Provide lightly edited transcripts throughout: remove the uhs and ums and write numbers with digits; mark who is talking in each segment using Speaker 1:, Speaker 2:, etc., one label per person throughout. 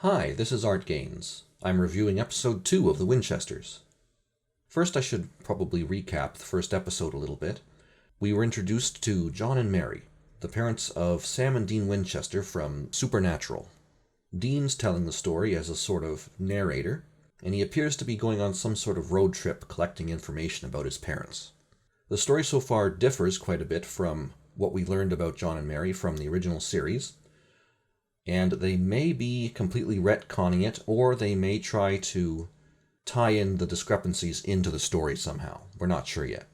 Speaker 1: Hi, this is Art Gaines. I'm reviewing episode 2 of the Winchesters. First, I should probably recap the first episode a little bit. We were introduced to John and Mary, the parents of Sam and Dean Winchester from Supernatural. Dean's telling the story as a sort of narrator, and he appears to be going on some sort of road trip collecting information about his parents. The story so far differs quite a bit from what we learned about John and Mary from the original series, and they may be completely retconning it, or they may try to tie in the discrepancies into the story somehow. We're not sure yet.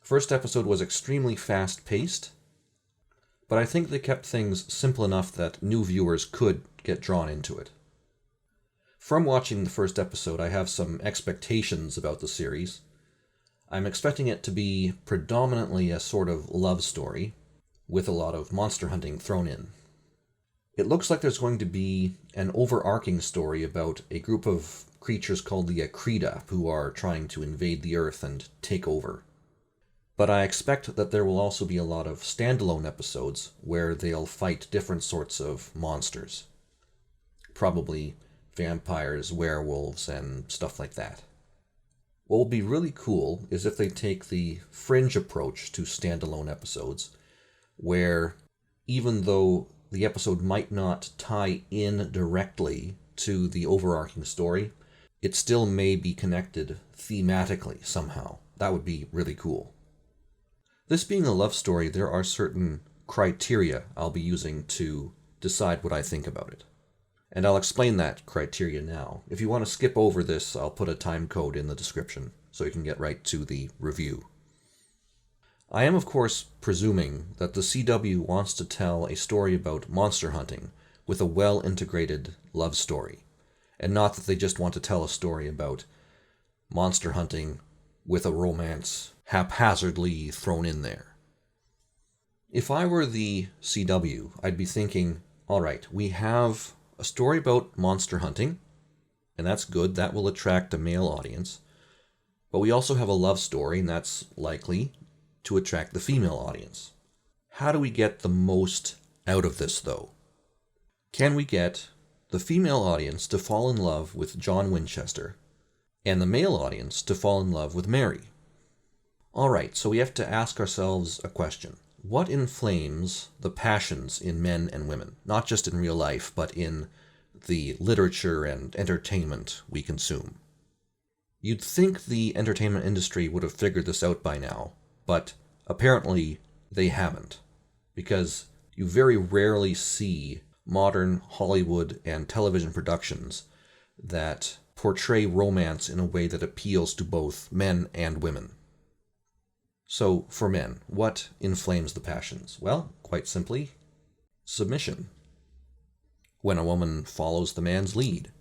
Speaker 1: First episode was extremely fast-paced, but I think they kept things simple enough that new viewers could get drawn into it. From watching the first episode, I have some expectations about the series. I'm expecting it to be predominantly a sort of love story, with a lot of monster hunting thrown in. It looks like there's going to be an overarching story about a group of creatures called the Akrita who are trying to invade the Earth and take over. But I expect that there will also be a lot of standalone episodes where they'll fight different sorts of monsters. Probably vampires, werewolves, and stuff like that. What will be really cool is if they take the fringe approach to standalone episodes, where even though the episode might not tie in directly to the overarching story, it still may be connected thematically somehow. That would be really cool. This being a love story, there are certain criteria I'll be using to decide what I think about it. And I'll explain that criteria now. If you want to skip over this, I'll put a time code in the description so you can get right to the review. I am, of course, presuming that the CW wants to tell a story about monster hunting with a well-integrated love story, and not that they just want to tell a story about monster hunting with a romance haphazardly thrown in there. If I were the CW, I'd be thinking, all right, we have a story about monster hunting, and that's good, that will attract a male audience, but we also have a love story, and that's likely to attract the female audience. How do we get the most out of this, though? Can we get the female audience to fall in love with John Winchester, and the male audience to fall in love with Mary? Alright, so we have to ask ourselves a question. What inflames the passions in men and women? Not just in real life, but in the literature and entertainment we consume. You'd think the entertainment industry would have figured this out by now, but apparently they haven't, because you very rarely see modern Hollywood and television productions that portray romance in a way that appeals to both men and women. So, for men, what inflames the passions? Well, quite simply, submission. When a woman follows the man's lead,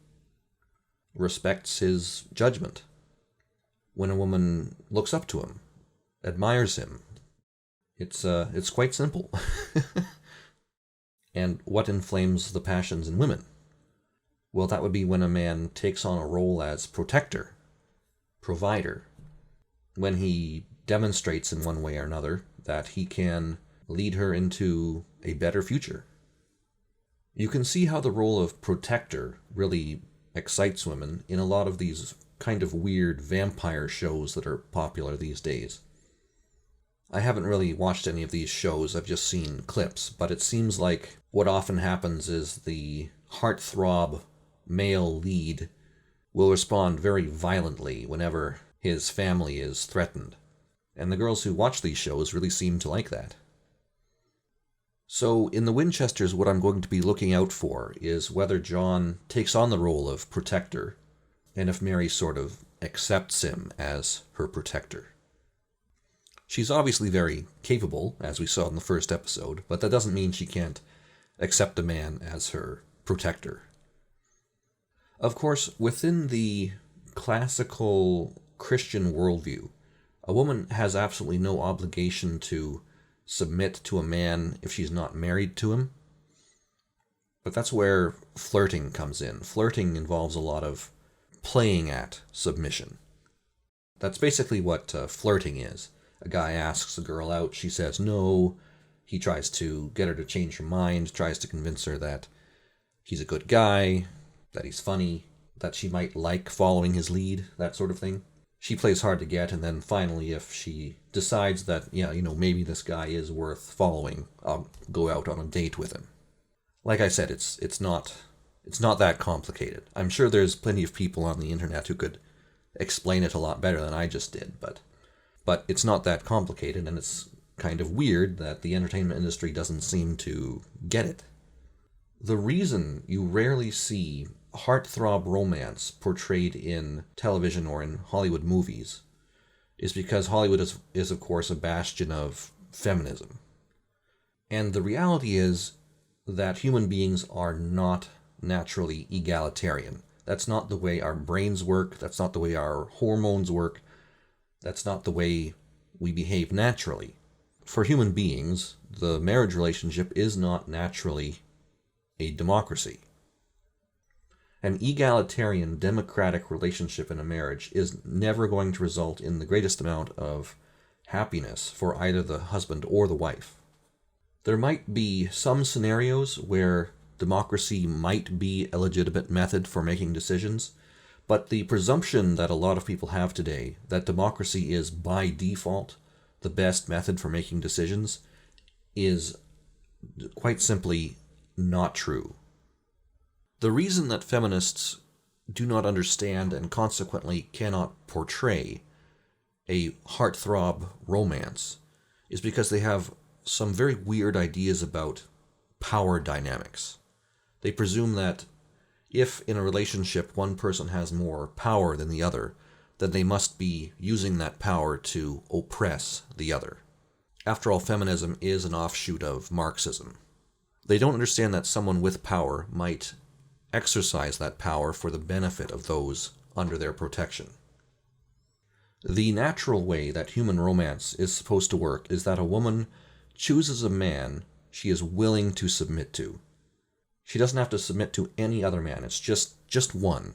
Speaker 1: respects his judgment. When a woman looks up to him, admires him. It's quite simple. And what inflames the passions in women? Well, that would be when a man takes on a role as protector, provider, when he demonstrates in one way or another that he can lead her into a better future. You can see how the role of protector really excites women in a lot of these kind of weird vampire shows that are popular these days. I haven't really watched any of these shows, I've just seen clips, but it seems like what often happens is the heartthrob male lead will respond very violently whenever his family is threatened. And the girls who watch these shows really seem to like that. So in the Winchesters, what I'm going to be looking out for is whether John takes on the role of protector, and if Mary sort of accepts him as her protector. She's obviously very capable, as we saw in the first episode, but that doesn't mean she can't accept a man as her protector. Of course, within the classical Christian worldview, a woman has absolutely no obligation to submit to a man if she's not married to him. But that's where flirting comes in. Flirting involves a lot of playing at submission. That's basically what flirting is. A guy asks a girl out, she says no, he tries to get her to change her mind, tries to convince her that he's a good guy, that he's funny, that she might like following his lead, that sort of thing. She plays hard to get, and then finally, if she decides that, yeah, maybe this guy is worth following, I'll go out on a date with him. Like I said, it's not that complicated. I'm sure there's plenty of people on the internet who could explain it a lot better than I just did, but it's not that complicated, and it's kind of weird that the entertainment industry doesn't seem to get it. The reason you rarely see heartthrob romance portrayed in television or in Hollywood movies is because Hollywood is of course a bastion of feminism. And the reality is that human beings are not naturally egalitarian. That's not the way our brains work. That's not the way our hormones work. That's not the way we behave naturally. For human beings, the marriage relationship is not naturally a democracy. An egalitarian, democratic relationship in a marriage is never going to result in the greatest amount of happiness for either the husband or the wife. There might be some scenarios where democracy might be a legitimate method for making decisions, but the presumption that a lot of people have today, that democracy is by default the best method for making decisions, is quite simply not true. The reason that feminists do not understand and consequently cannot portray a heartthrob romance is because they have some very weird ideas about power dynamics. They presume that if in a relationship one person has more power than the other, then they must be using that power to oppress the other. After all, feminism is an offshoot of Marxism. They don't understand that someone with power might exercise that power for the benefit of those under their protection. The natural way that human romance is supposed to work is that a woman chooses a man she is willing to submit to. She doesn't have to submit to any other man. It's just one.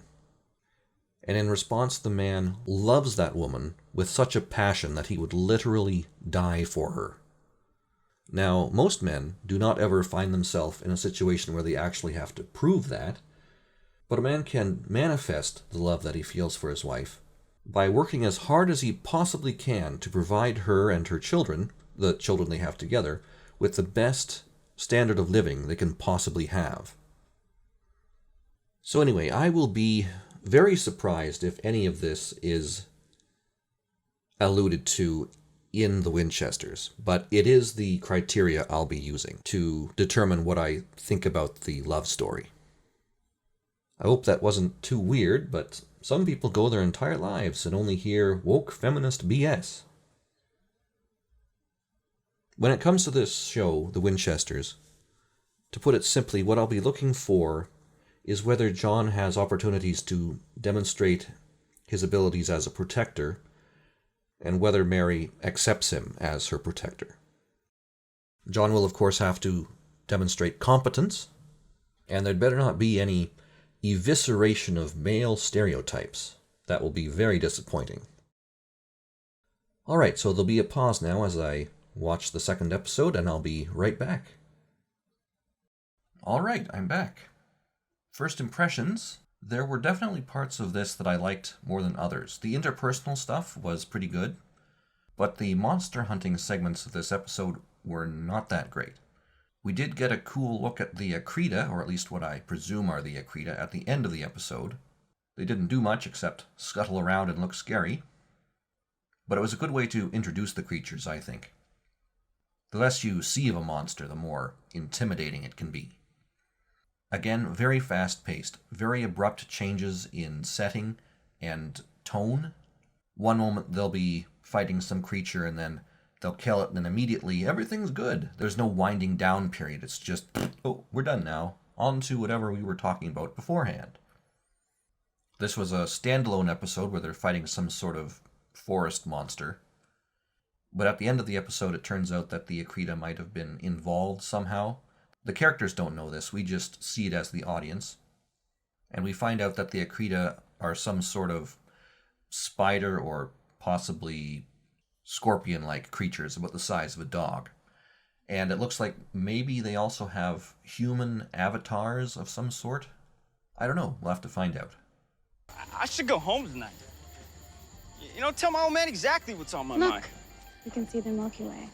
Speaker 1: And in response, the man loves that woman with such a passion that he would literally die for her. Now, most men do not ever find themselves in a situation where they actually have to prove that, but a man can manifest the love that he feels for his wife by working as hard as he possibly can to provide her and her children, the children they have together, with the best standard of living they can possibly have. So anyway, I will be very surprised if any of this is alluded to in the Winchesters, but it is the criteria I'll be using to determine what I think about the love story. I hope that wasn't too weird, but some people go their entire lives and only hear woke feminist BS. When it comes to this show, The Winchesters, to put it simply, what I'll be looking for is whether John has opportunities to demonstrate his abilities as a protector, and whether Mary accepts him as her protector. John will, of course, have to demonstrate competence, and there'd better not be any evisceration of male stereotypes. That will be very disappointing. Alright, so there'll be a pause now as I watch the second episode, and I'll be right back. Alright, I'm back. First impressions. There were definitely parts of this that I liked more than others. The interpersonal stuff was pretty good, but the monster hunting segments of this episode were not that great. We did get a cool look at the Akrita, or at least what I presume are the Akrita, at the end of the episode. They didn't do much except scuttle around and look scary, but it was a good way to introduce the creatures, I think. The less you see of a monster, the more intimidating it can be. Again, very fast-paced, very abrupt changes in setting and tone. One moment they'll be fighting some creature and then they'll kill it and then immediately everything's good. There's no winding down period. It's just, oh, we're done now. On to whatever we were talking about beforehand. This was a standalone episode where they're fighting some sort of forest monster. But at the end of the episode, it turns out that the Akrita might have been involved somehow. The characters don't know this, we just see it as the audience. And we find out that the Akrita are some sort of spider or possibly scorpion-like creatures about the size of a dog. And it looks like maybe they also have human avatars of some sort. I don't know. We'll have to find out.
Speaker 2: I should go home tonight. You know, tell my old man exactly what's on my mind.
Speaker 3: You can see the Milky Way.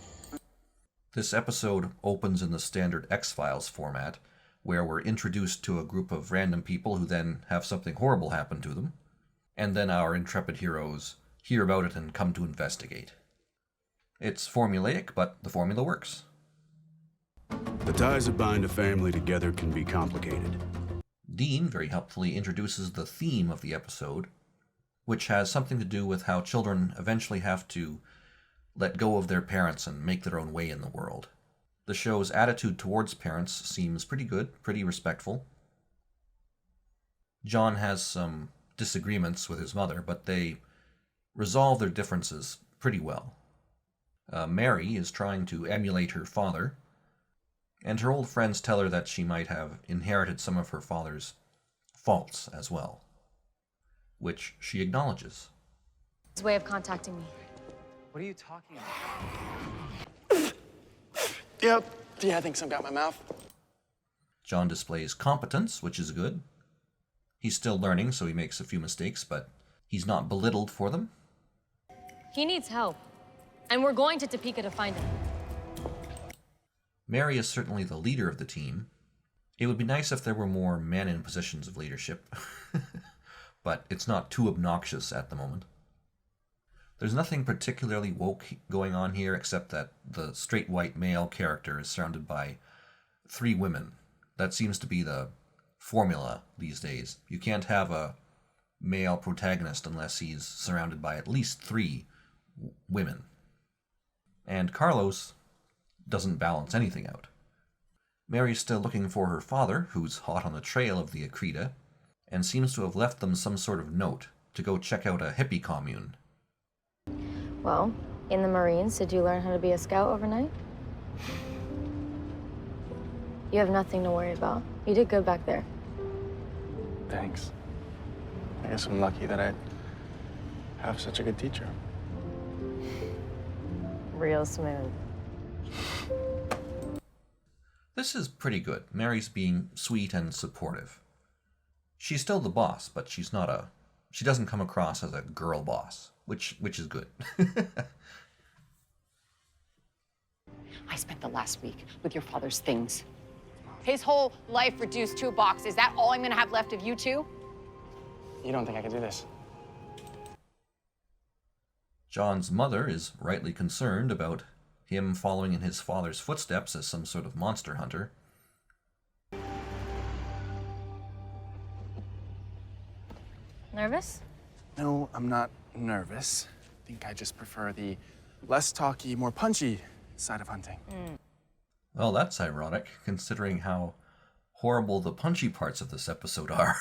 Speaker 1: This episode opens in the standard X-Files format, where we're introduced to a group of random people who then have something horrible happen to them, and then our intrepid heroes hear about it and come to investigate. It's formulaic, but the formula works.
Speaker 4: The ties that bind a family together can be complicated.
Speaker 1: Dean very helpfully introduces the theme of the episode, which has something to do with how children eventually have to let go of their parents and make their own way in the world. The show's attitude towards parents seems pretty good, pretty respectful. John has some disagreements with his mother, but they resolve their differences pretty well. Mary is trying to emulate her father, and her old friends tell her that she might have inherited some of her father's faults as well, which she acknowledges.
Speaker 5: His way of contacting me.
Speaker 2: What are you talking about?
Speaker 6: Yep. Yeah, I think some got my mouth.
Speaker 1: John displays competence, which is good. He's still learning, so he makes a few mistakes, but he's not belittled for them.
Speaker 5: He needs help, and we're going to Topeka to find him.
Speaker 1: Mary is certainly the leader of the team. It would be nice if there were more men in positions of leadership, but it's not too obnoxious at the moment. There's nothing particularly woke going on here except that the straight white male character is surrounded by 3 women. That seems to be the formula these days. You can't have a male protagonist unless he's surrounded by at least 3 women. And Carlos doesn't balance anything out. Mary's still looking for her father, who's hot on the trail of the Akrita, and seems to have left them some sort of note to go check out a hippie commune.
Speaker 5: Well, in the Marines, did you learn how to be a scout overnight? You have nothing to worry about. You did good back there.
Speaker 6: Thanks. I guess I'm lucky that I have such a good teacher.
Speaker 5: Real smooth.
Speaker 1: This is pretty good. Mary's being sweet and supportive. She's still the boss, but she doesn't come across as a girl boss, which is good.
Speaker 7: I spent the last week with your father's things. His whole life reduced to a box. Is that all I'm gonna have left of you two?
Speaker 6: You don't think I could do this?
Speaker 1: John's mother is rightly concerned about him following in his father's footsteps as some sort of monster hunter.
Speaker 5: Nervous?
Speaker 6: No, I'm not nervous. I think I just prefer the less talky, more punchy side of hunting.
Speaker 1: Well, that's ironic, considering how horrible the punchy parts of this episode are.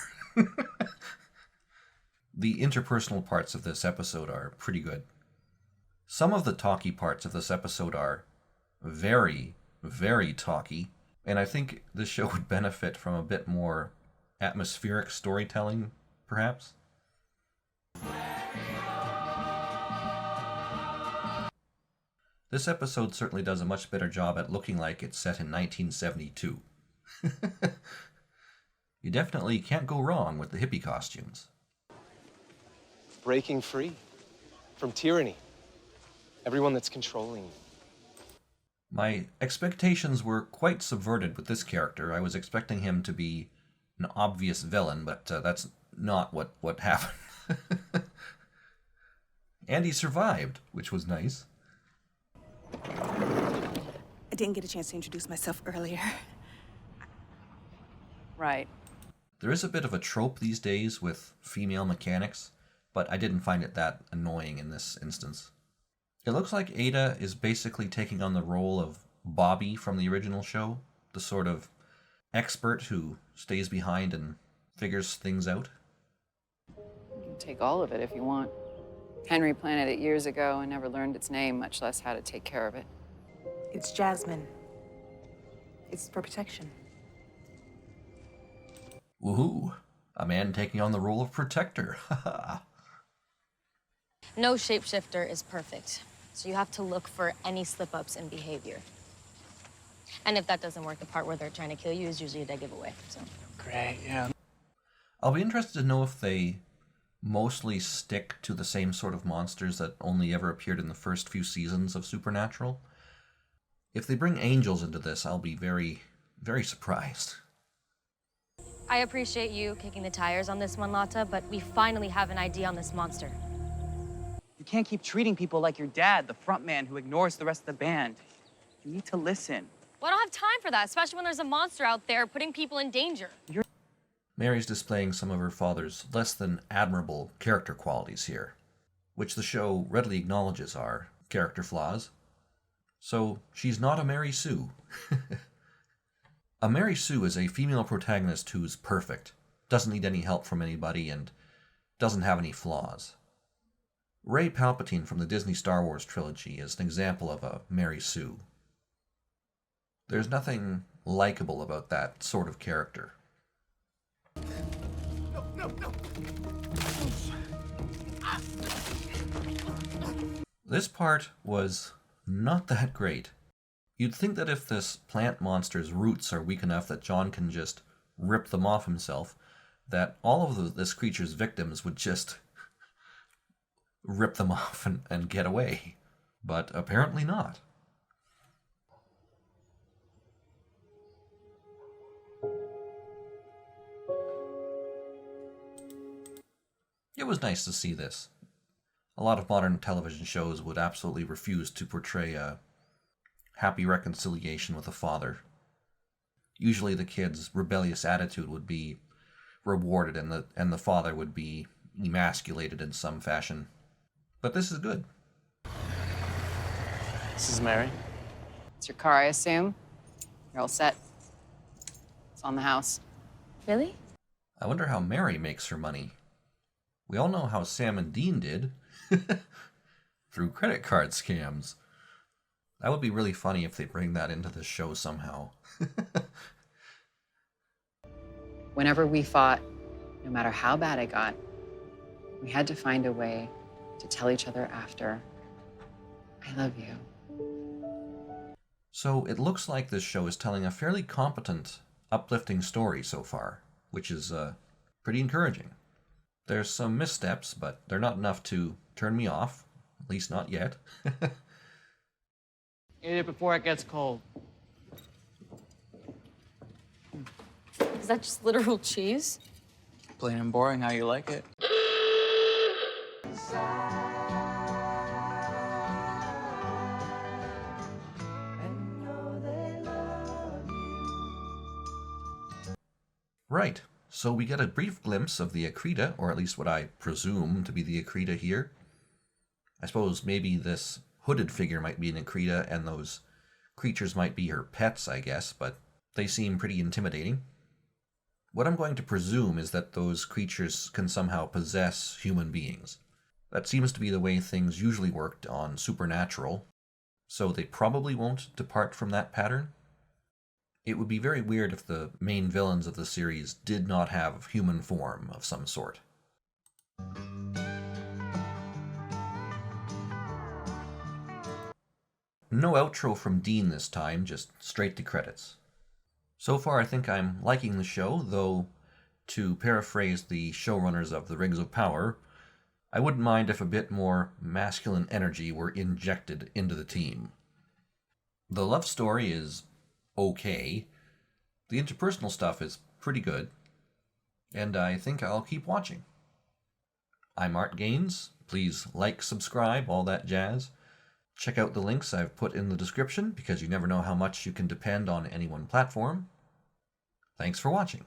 Speaker 1: The interpersonal parts of this episode are pretty good. Some of the talky parts of this episode are very, very talky, and I think this show would benefit from a bit more atmospheric storytelling, perhaps. This episode certainly does a much better job at looking like it's set in 1972. You definitely can't go wrong with the hippie costumes.
Speaker 8: Breaking free from tyranny. Everyone that's controlling you.
Speaker 1: My expectations were quite subverted with this character. I was expecting him to be an obvious villain, but that's not what happened. And he survived, which was nice.
Speaker 9: I didn't get a chance to introduce myself earlier.
Speaker 7: Right.
Speaker 1: There is a bit of a trope these days with female mechanics, but I didn't find it that annoying in this instance. It looks like Ada is basically taking on the role of Bobby from the original show, the sort of expert who stays behind and figures things out.
Speaker 7: You can take all of it if you want. Henry planted it years ago and never learned its name, much less how to take care of it.
Speaker 9: It's Jasmine. It's for protection.
Speaker 1: Woohoo! A man taking on the role of protector.
Speaker 5: No shapeshifter is perfect, so you have to look for any slip-ups in behavior. And if that doesn't work, the part where they're trying to kill you is usually a dead giveaway, so.
Speaker 6: Great, yeah.
Speaker 1: I'll be interested to know if they mostly stick to the same sort of monsters that only ever appeared in the first few seasons of Supernatural. If they bring angels into this, I'll be very, very surprised.
Speaker 5: I appreciate you kicking the tires on this one, Lotta, but we finally have an idea on this monster.
Speaker 2: You can't keep treating people like your dad, the front man who ignores the rest of the band. You need to listen.
Speaker 5: Well, I don't have time for that, especially when there's a monster out there putting people in danger.
Speaker 1: Mary's displaying some of her father's less than admirable character qualities here, which the show readily acknowledges are character flaws. So she's not a Mary Sue. A Mary Sue is a female protagonist who's perfect, doesn't need any help from anybody, and doesn't have any flaws. Rey Palpatine from the Disney Star Wars trilogy is an example of a Mary Sue. There's nothing likable about that sort of character.
Speaker 6: No.
Speaker 1: This part was not that great. You'd think that if this plant monster's roots are weak enough that John can just rip them off himself, that all of this creature's victims would just rip them off and get away. But apparently not. It was nice to see this. A lot of modern television shows would absolutely refuse to portray a happy reconciliation with a father. Usually the kid's rebellious attitude would be rewarded and the father would be emasculated in some fashion. But this is good.
Speaker 6: This is Mary.
Speaker 7: It's your car, I assume? You're all set. It's on the house.
Speaker 5: Really?
Speaker 1: I wonder how Mary makes her money. We all know how Sam and Dean did. Through credit card scams. That would be really funny if they bring that into the show somehow.
Speaker 7: Whenever we fought, no matter how bad it got, we had to find a way to tell each other after, I love you.
Speaker 1: So it looks like this show is telling a fairly competent, uplifting story so far, which is pretty encouraging. There's some missteps, but they're not enough to turn me off, at least not yet.
Speaker 2: Eat it before it gets cold.
Speaker 5: Is that just literal cheese?
Speaker 2: Plain and boring, how you like it.
Speaker 1: Right, so we get a brief glimpse of the Akrita, or at least what I presume to be the Akrita here. I suppose maybe this hooded figure might be an Akrita, and those creatures might be her pets, I guess, but they seem pretty intimidating. What I'm going to presume is that those creatures can somehow possess human beings. That seems to be the way things usually worked on Supernatural, so they probably won't depart from that pattern. It would be very weird if the main villains of the series did not have human form of some sort. No outro from Dean this time, just straight to credits. So far I think I'm liking the show, though, to paraphrase the showrunners of The Rings of Power, I wouldn't mind if a bit more masculine energy were injected into the team. The love story is okay. The interpersonal stuff is pretty good. And I think I'll keep watching. I'm Art Gaines. Please like, subscribe, all that jazz. Check out the links I've put in the description because you never know how much you can depend on any one platform. Thanks for watching.